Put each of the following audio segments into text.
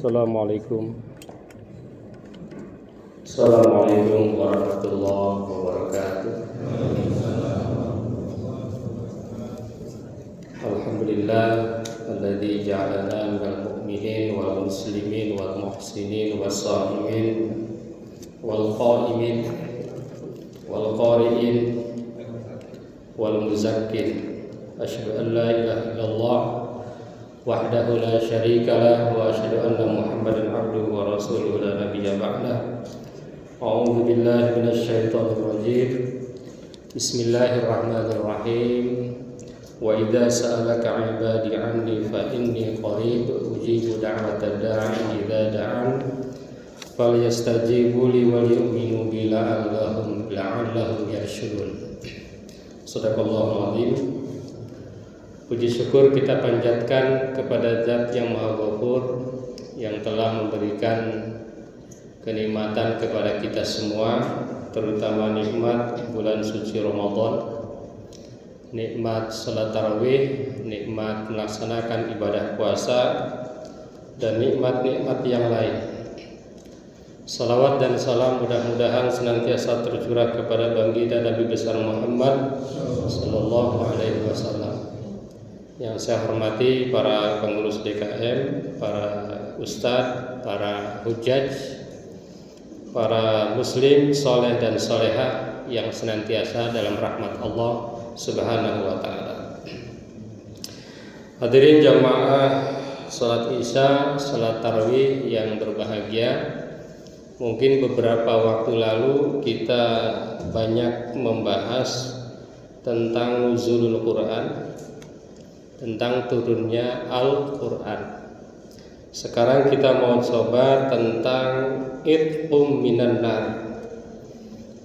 Assalamualaikum. Assalamualaikum warahmatullahi wabarakatuh. Alhamdulillah alladzi ja'alana minal mu'minin wal muslimin wal muhsinin was shaimin wal qaimin wal qari'in wal muzakkin. Asyhadu an la ilaha illallah wahdahu la syarika lah wa asyhadu anna Muhammadan abduhu wa rasuluhu la nabiyya ba'dah. A'udzu billahi minasy syaithanir rajim. Bismillahirrahmanirrahim. Wa idza sa'alaka 'ibadi 'anni fa inni qarib ujibu da'watad da'i idza da'an falyastajibu li wal yu'minu bi la'allahum yarshudun. Shadaqallahul azim. Puji syukur kita panjatkan kepada Zat yang Maha Ghafur yang telah memberikan kenikmatan kepada kita semua, terutama nikmat bulan suci Ramadan, nikmat salat tarawih, nikmat melaksanakan ibadah puasa, dan nikmat-nikmat yang lain. Salawat dan salam mudah-mudahan senantiasa tercurah kepada baginda Nabi besar Muhammad sallallahu alaihi wasallam. Yang saya hormati para pengurus DKM, para ustadz, para hujjaj, para muslim soleh dan solehah yang senantiasa dalam rahmat Allah Subhanahu wa ta'ala. Hadirin jamaah salat isya, salat tarawih yang berbahagia. Mungkin beberapa waktu lalu kita banyak membahas tentang nuzulul Quran, tentang turunnya Al-Quran. Sekarang kita mau coba tentang itqum minan nar.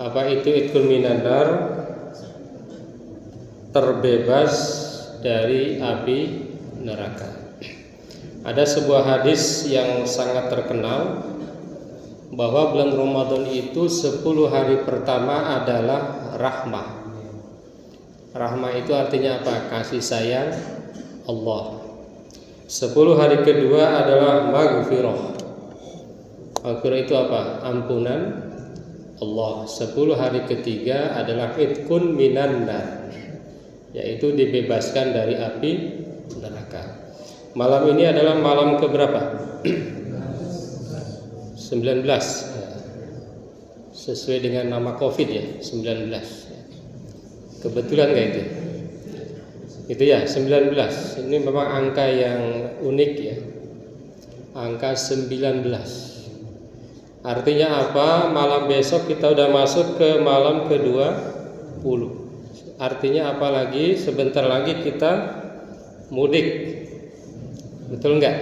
Apa itu itqum minan nar? Terbebas dari api neraka. Ada sebuah hadis yang sangat terkenal bahwa bulan Ramadan itu 10 hari pertama adalah rahmah. Rahmah itu artinya apa? Kasih sayang Allah. 10 hari kedua adalah maghfirah. Maghfirah itu apa? Ampunan Allah. 10 hari ketiga adalah itqun minan nar, yaitu dibebaskan dari api neraka. Malam ini adalah malam keberapa? 19. Sesuai dengan nama Covid ya, 19. Kebetulan gak itu? Itu ya, 19. Ini memang angka yang unik ya. Angka 19. Artinya apa? Malam besok kita udah masuk ke malam ke-20. Artinya apa lagi? Sebentar lagi kita mudik. Betul enggak?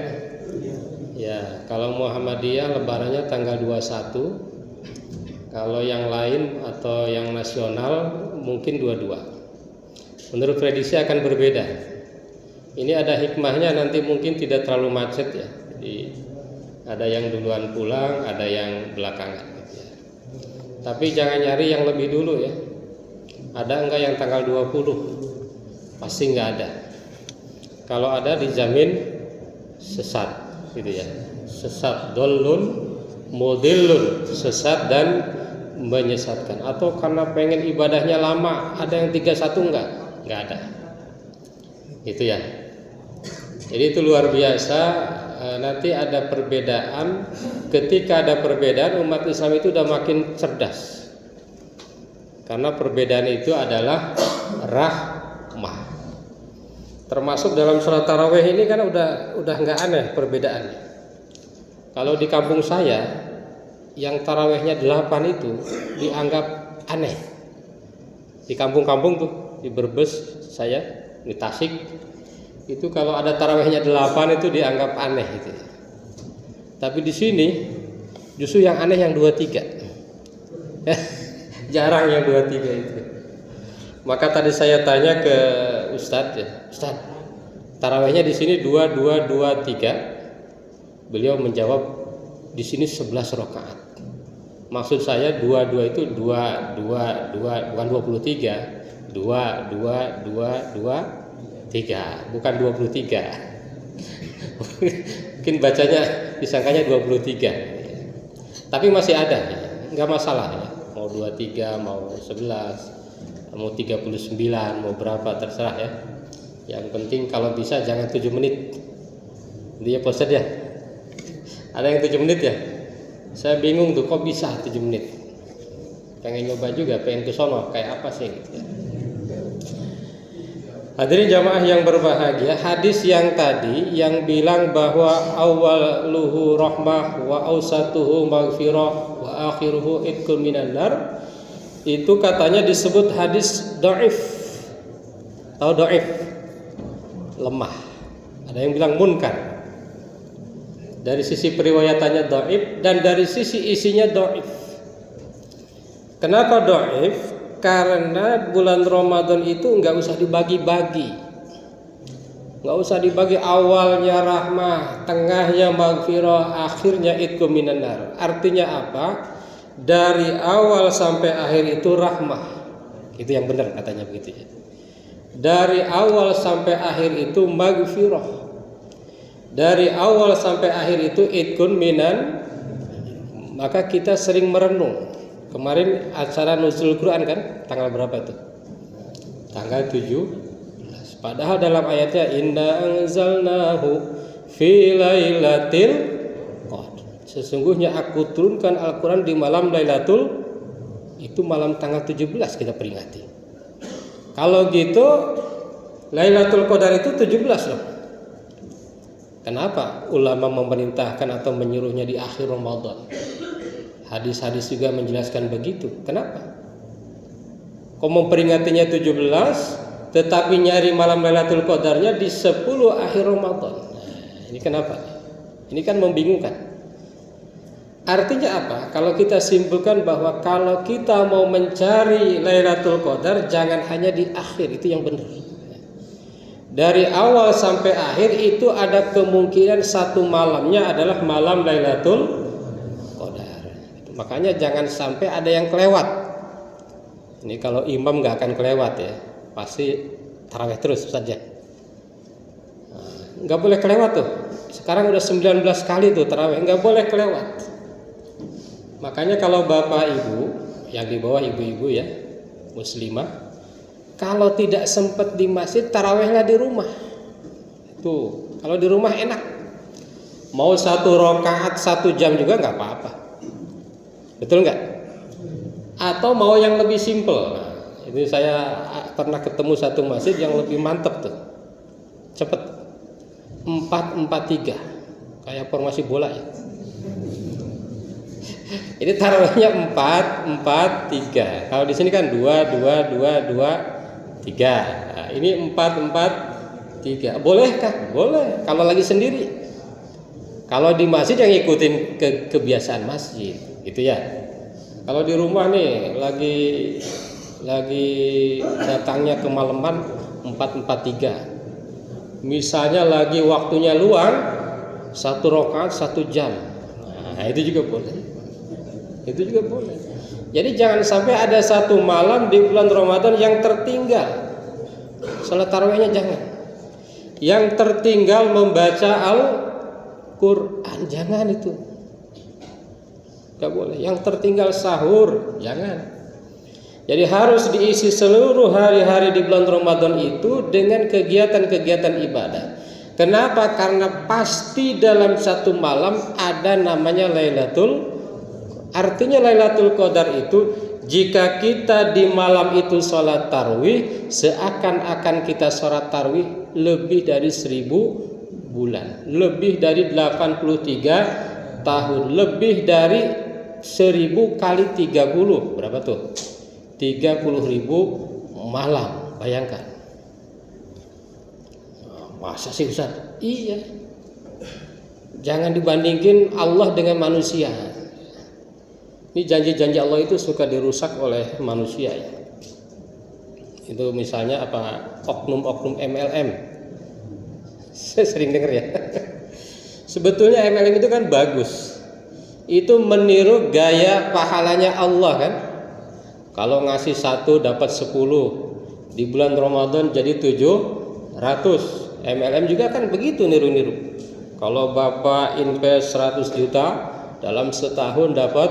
Ya, kalau Muhammadiyah lebarannya tanggal 21. Kalau yang lain atau yang nasional mungkin 22. Menurut prediksi akan berbeda. Ini ada hikmahnya, nanti mungkin tidak terlalu macet ya. Jadi ada yang duluan pulang, ada yang belakangan gitu ya. Tapi jangan nyari yang lebih dulu ya. Ada enggak yang tanggal 20? Pasti enggak ada. Kalau ada dijamin sesat gitu ya. Sesat, dollun, mudillun, sesat dan menyesatkan. Atau karena pengen ibadahnya lama, ada yang 31 enggak ada. Itu ya. Jadi itu luar biasa. Nanti ada perbedaan. Ketika ada perbedaan, umat Islam itu udah makin cerdas. Karena perbedaan itu adalah rahmah. Termasuk dalam sholat tarawih ini kan udah nggak aneh perbedaannya. Kalau di kampung saya yang tarawihnya 8 itu dianggap aneh. Di kampung-kampung tuh, di Brebes saya, di Tasik, itu kalau ada tarawihnya 8 itu dianggap aneh gitu. Tapi di sini justru yang aneh yang 23. Jarang yang 23 itu. Maka tadi saya tanya ke Ustadz ya, Ustadz, tarawihnya di sini 2, 2, 2, 3. Beliau menjawab di sini 11 rakaat. Maksud saya 2 itu 2 bukan 23. 2 3, bukan 23. Mungkin bacanya disangkanya 23. Tapi masih ada, nggak masalah ya. Mau 23, mau 11, mau 39, mau berapa terserah ya. Yang penting kalau bisa jangan 7 menit. Dia poset ya. Ada yang 7 menit ya? Saya bingung tuh kok bisa 7 menit. Pengen nyoba juga, pengen ke sono kayak apa sih gitu ya. Hadirin jamaah yang berbahagia, hadis yang tadi yang bilang bahwa awaluhu rahmah wa ausatuhu maghfirah wa akhiruhu itqun minan nar, itu katanya disebut hadis dhaif. Tahu dhaif? Lemah. Ada yang bilang munkar. Dari sisi periwayatannya dhaif dan dari sisi isinya dhaif. Kenapa dhaif? Karena bulan Ramadan itu nggak usah dibagi-bagi, nggak usah dibagi awalnya rahmah, tengahnya maghfirah, akhirnya itqun minan nar. Artinya apa? Dari awal sampai akhir itu rahmah. Itu yang benar katanya begitu ya. Dari awal sampai akhir itu maghfirah. Dari awal sampai akhir itu itqun minan. Maka kita sering merenung. Kemarin acara nuzul Quran kan tanggal berapa itu? Tanggal 17. Padahal dalam ayatnya inna anzalnahu fi lailatul qadr. Sesungguhnya aku turunkan Al-Quran di malam Lailatul, itu malam tanggal 17 kita peringati. Kalau gitu Lailatul Qadar itu 17 loh. Kenapa ulama memerintahkan atau menyuruhnya di akhir Ramadan? Hadis-hadis juga menjelaskan begitu. Kenapa? Kok memperingatinya 17 tetapi nyari malam Lailatul Qadarnya di 10 akhir Ramadan. Nah, ini kenapa? Ini kan membingungkan. Artinya apa? Kalau kita simpulkan bahwa kalau kita mau mencari Lailatul Qadar jangan hanya di akhir, itu yang benar. Dari awal sampai akhir itu ada kemungkinan satu malamnya adalah malam Lailatul. Makanya jangan sampai ada yang kelewat. Ini kalau imam nggak akan kelewat ya, pasti tarawih terus saja. Nggak boleh kelewat tuh. Sekarang udah 19 kali tuh tarawih, nggak boleh kelewat. Makanya kalau bapak ibu yang di bawah ibu-ibu ya muslimah, kalau tidak sempat di masjid tarawihlah di rumah. Tuh kalau di rumah enak. Mau 1 rakaat 1 jam juga nggak apa-apa. Betul nggak? Atau mau yang lebih simple? Nah, ini saya pernah ketemu satu masjid yang lebih mantep tuh, cepet 4-4-3 kayak formasi bola ya. Ini taruhnya 4-4-3. Kalau di sini kan 2-2-2-2-3. Nah, ini 4-4-3. Bolehkah? Boleh. Kalau lagi sendiri. Kalau di masjid yang ikutin kebiasaan masjid. Gitu ya. Kalau di rumah nih lagi datangnya kemalaman 4-4-3. Misalnya lagi waktunya luang 1 rakaat 1 jam. Nah, itu juga boleh. Itu juga boleh. Jadi jangan sampai ada satu malam di bulan Ramadan yang tertinggal. Salat tarawihnya jangan. Yang tertinggal membaca Al-Quran jangan itu. Gak boleh. Yang tertinggal sahur jangan. Jadi harus diisi seluruh hari-hari di bulan Ramadan itu dengan kegiatan-kegiatan ibadah. Kenapa? Karena pasti dalam satu malam ada namanya Lailatul. Artinya Lailatul Qadar itu jika kita di malam itu sholat tarwih, seakan-akan kita sholat tarwih lebih dari 1000 bulan, lebih dari 83 tahun, lebih dari 1000 kali 30, berapa tuh? 30.000 malam, bayangkan. Masa sih Ustaz? Iya. Jangan dibandingin Allah dengan manusia. Ini janji-janji Allah itu suka dirusak oleh manusia ya. Itu misalnya apa? Oknum-oknum MLM. Saya sering dengar ya. Sebetulnya MLM itu kan bagus. Itu meniru gaya pahalanya Allah kan. Kalau ngasih 1 dapat 10, di bulan Ramadan jadi 700. MLM juga kan begitu niru-niru. Kalau Bapak invest 100 juta, dalam setahun dapat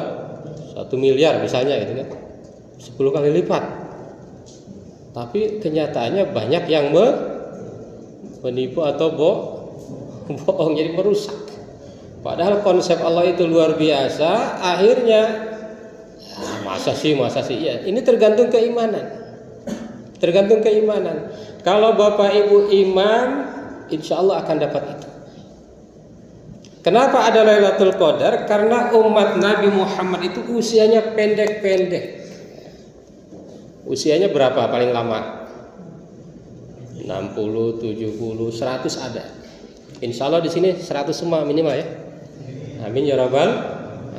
1 miliar misalnya gitu kan. 10 kali lipat. Tapi kenyataannya banyak yang menipu atau bohong, jadi merusak. Padahal konsep Allah itu luar biasa. Akhirnya masa sih ya. Ini tergantung keimanan. Kalau Bapak Ibu iman, insya Allah akan dapat itu. Kenapa ada Lailatul Qadar? Karena umat Nabi Muhammad itu usianya pendek-pendek. Usianya berapa paling lama? 60, 70, 100 ada. Insya Allah di sini 100 semua minimal ya. Amin ya rabbal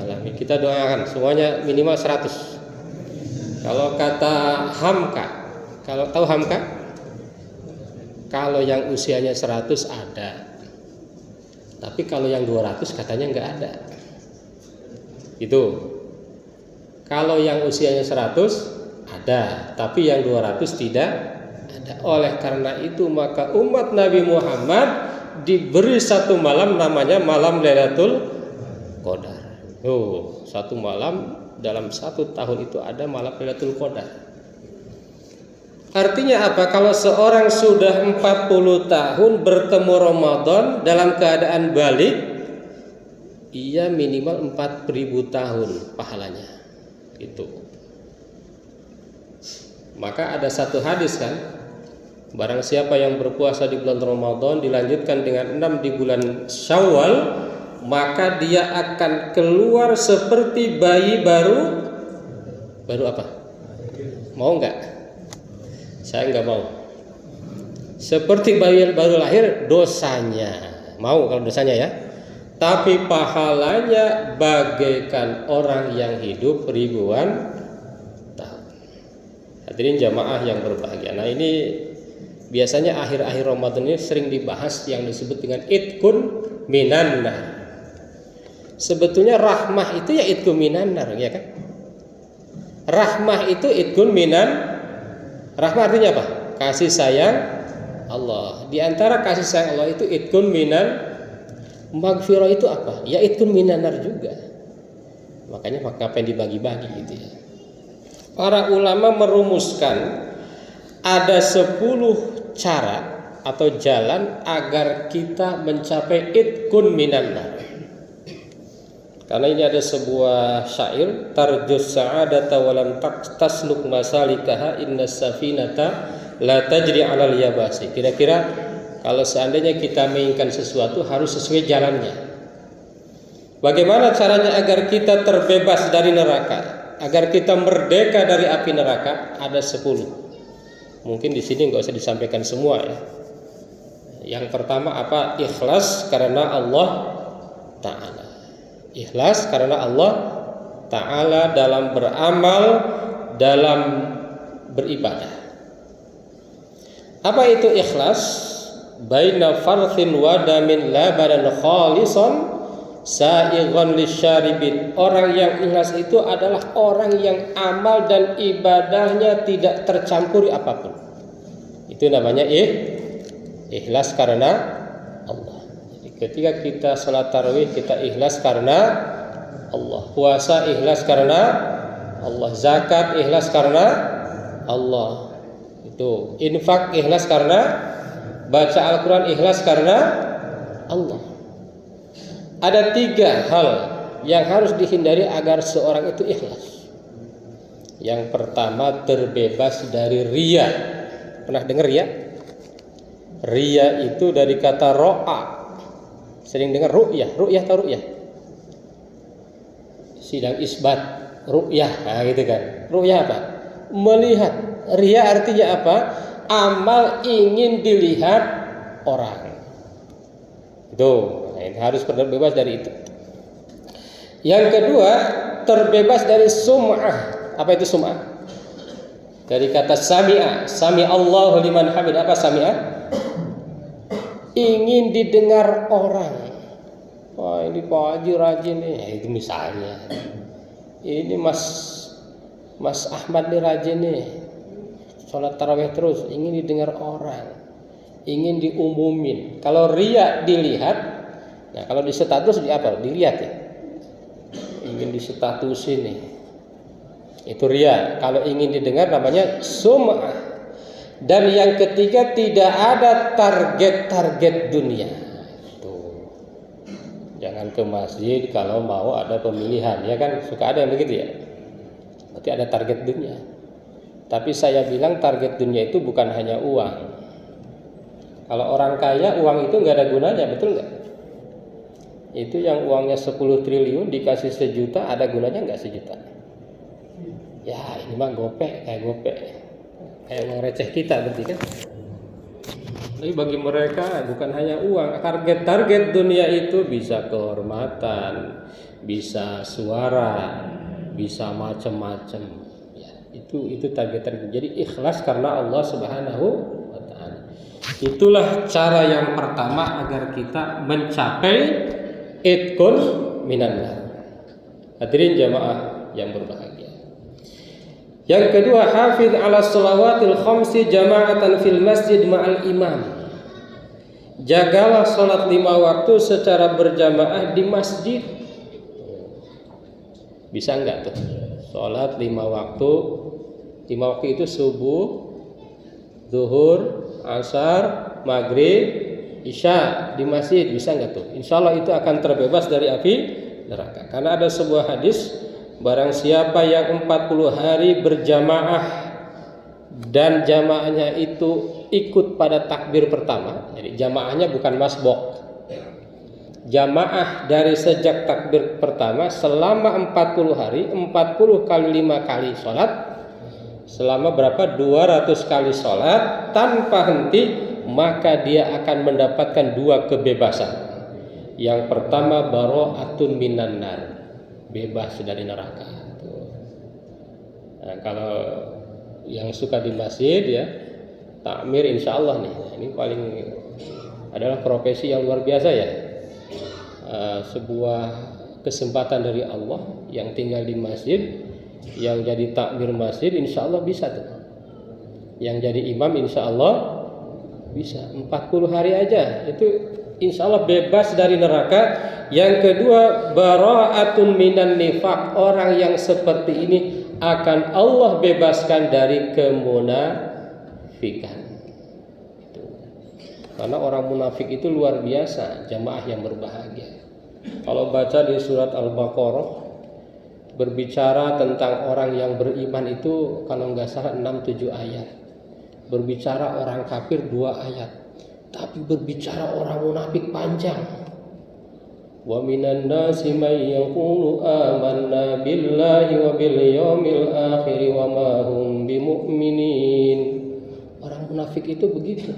alamin. Kita doakan semuanya minimal 100. Kalau kata Hamka, kalau tahu Hamka? Kalau yang usianya 100 ada. Tapi kalau yang 200 katanya nggak ada. Itu. Kalau yang usianya 100 ada, tapi yang 200 tidak ada. Oleh karena itu maka umat Nabi Muhammad diberi satu malam namanya malam Lailatul Qadar. Satu malam dalam satu tahun itu ada malam Lailatul Qadar. Artinya apa? Kalau seorang sudah 40 tahun bertemu Ramadan dalam keadaan balik, ia minimal 4.000 tahun pahalanya. Itu. Maka ada satu hadis kan, barang siapa yang berpuasa di bulan Ramadan dilanjutkan dengan 6 di bulan Syawal, maka dia akan keluar seperti bayi baru apa? Mau nggak? Saya nggak mau. Seperti bayi baru lahir dosanya. Mau kalau dosanya ya. Tapi pahalanya bagaikan orang yang hidup ribuan tahun. Hadirin jamaah yang berbahagia. Nah ini biasanya akhir-akhir Ramadan ini sering dibahas yang disebut dengan itkun minan nar. Sebetulnya rahmah itu ya itkun minan nar, ya kan? Rahmah itu itkun minan. Rahmah artinya apa? Kasih sayang Allah. Di antara kasih sayang Allah itu itkun minan. Maghfirah itu apa? Ya itkun minan nar juga. Makanya ngapain dibagi-bagi gitu ya. Para ulama merumuskan ada 10 cara atau jalan agar kita mencapai itkun minan nar. Karena ini ada sebuah syair, tarjus sa'adata wa lam tasluk masalikaha innas safinata la tajri 'alal yabasi. Kira-kira kalau seandainya kita menginginkan sesuatu harus sesuai jalannya. Bagaimana caranya agar kita terbebas dari neraka? Agar kita merdeka dari api neraka? Ada 10. Mungkin di sini nggak usah disampaikan semua ya. Yang pertama apa? Ikhlas karena Allah Ta'ala. Ikhlas karena Allah Ta'ala dalam beramal, dalam beribadah. Apa itu ikhlas? Baina farthin wa damin labanan khalisan sa'igan lisyaribin. Orang yang ikhlas itu adalah orang yang amal dan ibadahnya tidak tercampuri apapun. Itu namanya ikhlas karena Allah. Ketika kita salat tarawih kita ikhlas karena Allah, puasa ikhlas karena Allah, zakat ikhlas karena Allah, itu infak ikhlas karena, baca Al-Quran ikhlas karena Allah. Ada 3 hal yang harus dihindari agar seorang itu ikhlas. Yang pertama terbebas dari riya. Pernah dengar riya? Riya itu dari kata ro'a. Sering dengar ru'yah atau ru'yah? Sidang isbat, ru'yah, nah gitu kan. Ru'yah apa? Melihat. Riya artinya apa? Amal ingin dilihat orang. Itu, harus terbebas dari itu. Yang kedua, terbebas dari sum'ah. Apa itu sum'ah? Dari kata sami'a. Sami'allahu liman hamid. Apa sami'ah? Ingin didengar orang. Wah ini Pak Haji rajin nih, itu misalnya. Ini Mas Ahmad nih rajin nih, sholat tarawih terus, ingin didengar orang, ingin diumumin. Kalau riya dilihat, Nah, kalau di status di apa? Dilihat ya. Ingin disestatusin nih. Itu riya. Kalau ingin didengar namanya sum'ah. Dan yang ketiga, tidak ada target-target dunia. Tuh. Jangan ke masjid kalau mau ada pemilihan, ya kan? Suka ada yang begitu ya. Berarti ada target dunia. Tapi saya bilang target dunia itu bukan hanya uang. Kalau orang kaya, uang itu nggak ada gunanya, betul nggak? Itu yang uangnya 10 triliun dikasih 1 juta, ada gunanya nggak 1 juta? Ya ini mah gopek, kayak uang receh kita berarti kan. Tapi bagi mereka bukan hanya uang, target dunia itu bisa kehormatan, bisa suara, bisa macam-macam. Ya, itu target. Jadi ikhlas karena Allah Subhanahu wa taala. Itulah cara yang pertama agar kita mencapai itqun minan nar. Hadirin jamaah yang berbahagia. Yang kedua, hafiz ala shalawatil khamsi jama'atan fil masjid ma'al imam. Jagalah salat 5 waktu secara berjamaah di masjid. Bisa enggak tuh? Salat 5 waktu. 5 waktu itu subuh, zuhur, asar, maghrib, isya di masjid, bisa enggak tuh? Insya Allah itu akan terbebas dari api neraka. Karena ada sebuah hadis, barang siapa yang 40 hari berjamaah dan jamaahnya itu ikut pada takbir pertama. Jadi jamaahnya bukan masbok. Jamaah dari sejak takbir pertama selama 40 hari, 40 kali 5 kali sholat, selama berapa? 200 kali sholat tanpa henti, maka dia akan mendapatkan 2 kebebasan. Yang pertama, bara'atun minan nar, bebas dari neraka. Nah, kalau yang suka di masjid ya, takmir insya Allah nih, ini paling adalah profesi yang luar biasa ya. Sebuah kesempatan dari Allah yang tinggal di masjid, yang jadi takmir masjid insya Allah bisa tuh. Yang jadi imam insya Allah bisa. 40 hari aja itu insya Allah bebas dari neraka. Yang kedua, bara'atun minan nifaq, orang yang seperti ini akan Allah bebaskan dari kemunafikan. Karena orang munafik itu luar biasa, jamaah yang berbahagia. Kalau baca di surat Al-Baqarah berbicara tentang orang yang beriman itu kalau nggak salah 6-7 ayat. Berbicara orang kafir 2 ayat. Tapi berbicara orang munafik panjang. Wa minan nasi may yaqulu amanna billahi wa bil yaumil akhir wa ma hum bimu'minin. Orang munafik itu begitu.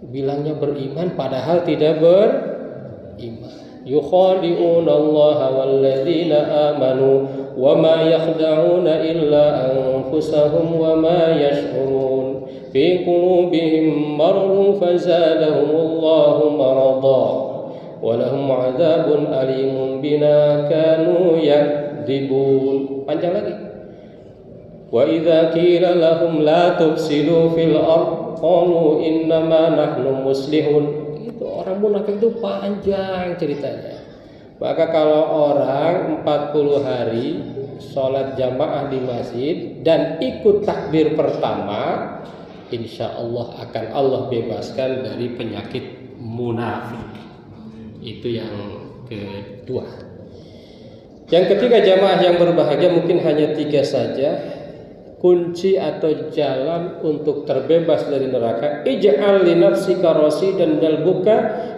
Bilangnya beriman padahal tidak beriman. Yukhadi'una Allah walladzina amanu wa ma yakhda'una illa anfusahum wa ma yash'urun. Fi qulubihim maradun fazadahumullahu marada wa lahum 'adzabun alimun bima kanu yakdzibun. Panjang lagi. Wa idza qila lahum la tufsidu fil ardh qalu innama nahnu muslihun. Itu orang munafik itu panjang ceritanya. Maka kalau orang 40 hari sholat jamaah di masjid dan ikut takbir pertama, insya Allah akan Allah bebaskan dari penyakit munafik. Itu yang kedua. Yang ketiga, jamaah yang berbahagia mungkin hanya 3 saja. Kunci atau jalan untuk terbebas dari neraka, ij'al li nafsika rasidan dal buka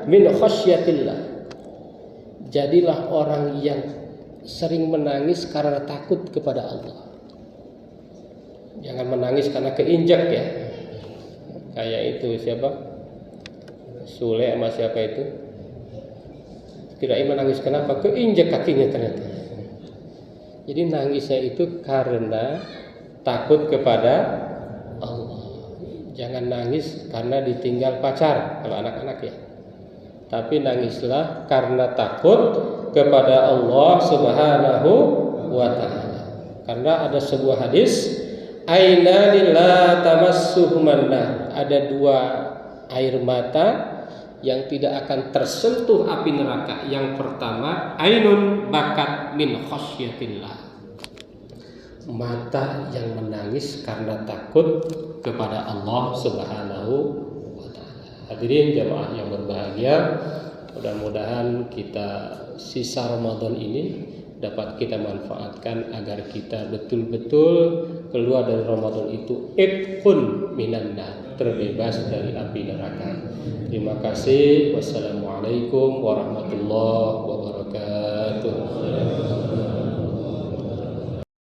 min khasyatillah. Jadilah orang yang sering menangis karena takut kepada Allah. Jangan menangis karena keinjak ya. Kayak itu siapa? Sule sama siapa itu? Kirain menangis kenapa? Keinjak kakinya ternyata. Jadi nangisnya itu karena takut kepada Allah. Jangan nangis karena ditinggal pacar kalau anak-anak ya. Tapi nangislah karena takut kepada Allah Subhanahu wa taala. Karena ada sebuah hadis, ainani la tamassuhumanna, ada 2 air mata yang tidak akan tersentuh api neraka. Yang pertama, ainun bakat min khasyatillah, mata yang menangis karena takut kepada Allah Subhanahu wa taala. Hadirin jamaah yang berbahagia, mudah-mudahan kita sisa Ramadan ini dapat kita manfaatkan agar kita betul-betul keluar dari Ramadan itu itqun minan nar, terbebas dari api neraka. Terima kasih. Wassalamualaikum warahmatullahi wabarakatuh.